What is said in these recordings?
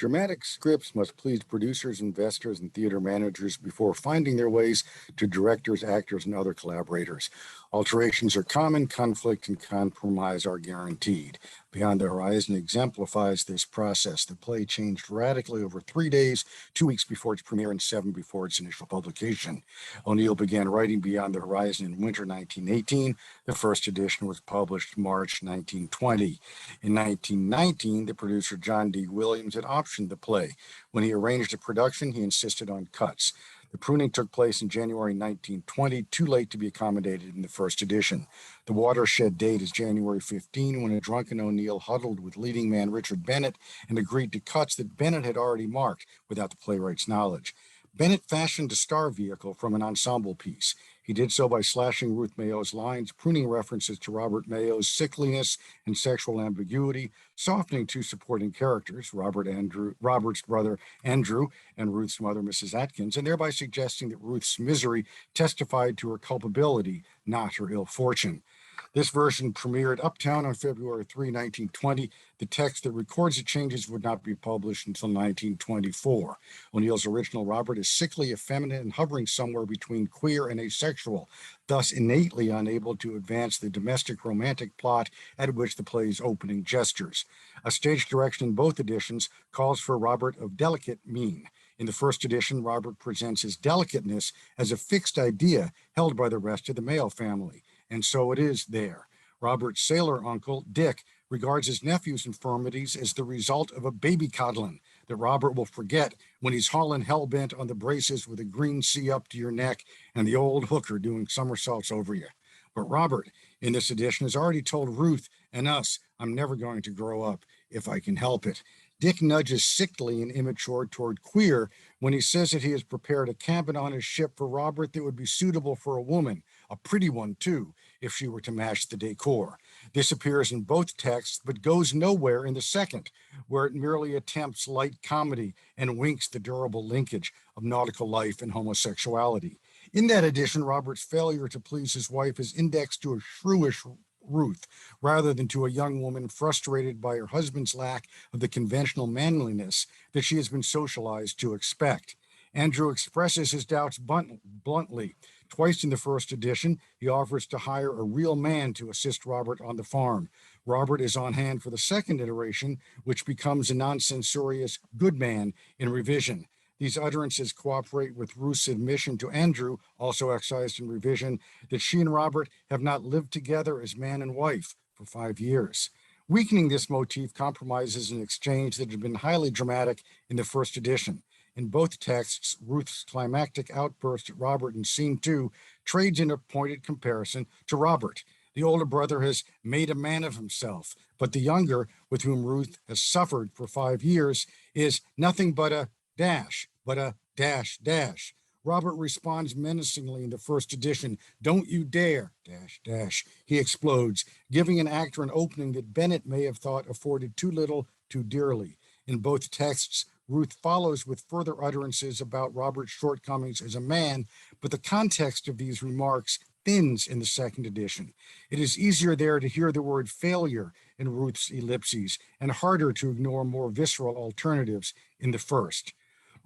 Dramatic scripts must please producers, investors, and theater managers before finding their ways to directors, actors, and other collaborators. Alterations are common, conflict and compromise are guaranteed. Beyond the Horizon exemplifies this process. The play changed radically over 3 days, 2 weeks before its premiere and 7 before its initial publication. O'Neill began writing Beyond the Horizon in winter 1918. The first edition was published March 1920. In 1919, the producer John D. Williams had optioned the play. When he arranged the production, he insisted on cuts. The pruning took place in January 1920, too late to be accommodated in the first edition. The watershed date is January 15, when a drunken O'Neill huddled with leading man Richard Bennett and agreed to cuts that Bennett had already marked without the playwright's knowledge. Bennett fashioned a star vehicle from an ensemble piece. He did so by slashing Ruth Mayo's lines, pruning references to Robert Mayo's sickliness and sexual ambiguity, softening two supporting characters, Robert's brother Andrew and Ruth's mother, Mrs. Atkins, and thereby suggesting that Ruth's misery testified to her culpability, not her ill fortune. This version premiered uptown on February 3, 1920. The text that records the changes would not be published until 1924. O'Neill's original Robert is sickly, effeminate, and hovering somewhere between queer and asexual, thus innately unable to advance the domestic romantic plot at which the play's opening gestures. A stage direction in both editions calls for Robert of delicate mien. In the first edition, Robert presents his delicateness as a fixed idea held by the rest of the Mayo family. And so it is there. Robert's sailor uncle, Dick, regards his nephew's infirmities as the result of a baby coddling that Robert will forget when he's hauling hell-bent on the braces with a green sea up to your neck and the old hooker doing somersaults over you. But Robert, in this edition, has already told Ruth and us, I'm never going to grow up if I can help it. Dick nudges sickly and immature toward queer when he says that he has prepared a cabin on his ship for Robert that would be suitable for a woman, a pretty one too, if she were to match the decor. This appears in both texts, but goes nowhere in the second, where it merely attempts light comedy and winks the durable linkage of nautical life and homosexuality. In that edition, Robert's failure to please his wife is indexed to a shrewish Ruth, rather than to a young woman frustrated by her husband's lack of the conventional manliness that she has been socialized to expect. Andrew expresses his doubts bluntly. Twice in the first edition, he offers to hire a real man to assist Robert on the farm. Robert is on hand for the second iteration, which becomes a non-censorious good man in revision. These utterances cooperate with Ruth's admission to Andrew, also excised in revision, that she and Robert have not lived together as man and wife for 5 years. Weakening this motif compromises an exchange that had been highly dramatic in the first edition. In both texts, Ruth's climactic outburst at Robert in Scene 2 trades in a pointed comparison to Robert. The older brother has made a man of himself, but the younger, with whom Ruth has suffered for 5 years, is nothing but a dash, but a dash, dash. Robert responds menacingly in the first edition, don't you dare, dash, dash. He explodes, giving an actor an opening that Bennett may have thought afforded too little, too dearly. In both texts, Ruth follows with further utterances about Robert's shortcomings as a man, but the context of these remarks thins in the second edition. It is easier there to hear the word failure in Ruth's ellipses and harder to ignore more visceral alternatives in the first.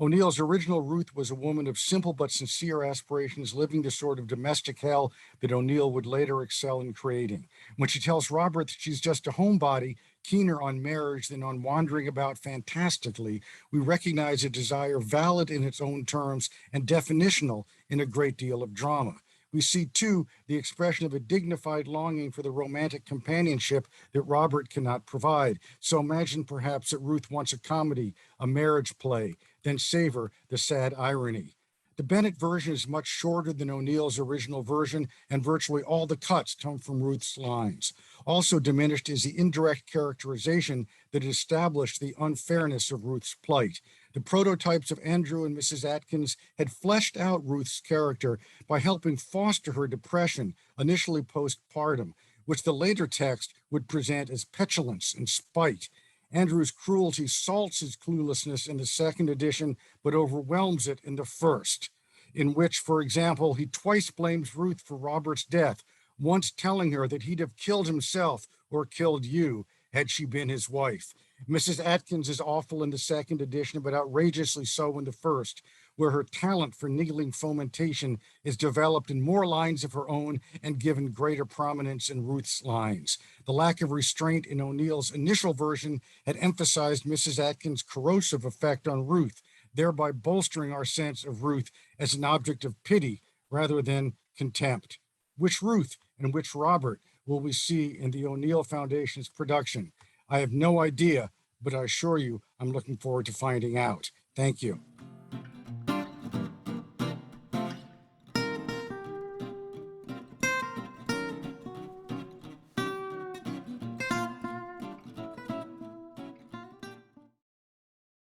O'Neill's original Ruth was a woman of simple but sincere aspirations, living the sort of domestic hell that O'Neill would later excel in creating. When she tells Robert that she's just a homebody, keener on marriage than on wandering about fantastically, we recognize a desire valid in its own terms and definitional in a great deal of drama. We see, too, the expression of a dignified longing for the romantic companionship that Robert cannot provide. So imagine perhaps that Ruth wants a comedy, a marriage play, then savor the sad irony. The Bennett version is much shorter than O'Neill's original version, and virtually all the cuts come from Ruth's lines. Also diminished is the indirect characterization that established the unfairness of Ruth's plight. The prototypes of Andrew and Mrs. Atkins had fleshed out Ruth's character by helping foster her depression, initially postpartum, which the later text would present as petulance and spite. Andrew's cruelty salts his cluelessness in the second edition, but overwhelms it in the first, in which, for example, he twice blames Ruth for Robert's death, once telling her that he'd have killed himself or killed you, had she been his wife. Mrs. Atkins is awful in the second edition, but outrageously so in the first, where her talent for needling fomentation is developed in more lines of her own and given greater prominence in Ruth's lines. The lack of restraint in O'Neill's initial version had emphasized Mrs. Atkins' corrosive effect on Ruth, thereby bolstering our sense of Ruth as an object of pity rather than contempt. Which Ruth and which Robert will we see in the O'Neill Foundation's production? I have no idea, but I assure you I'm looking forward to finding out. Thank you.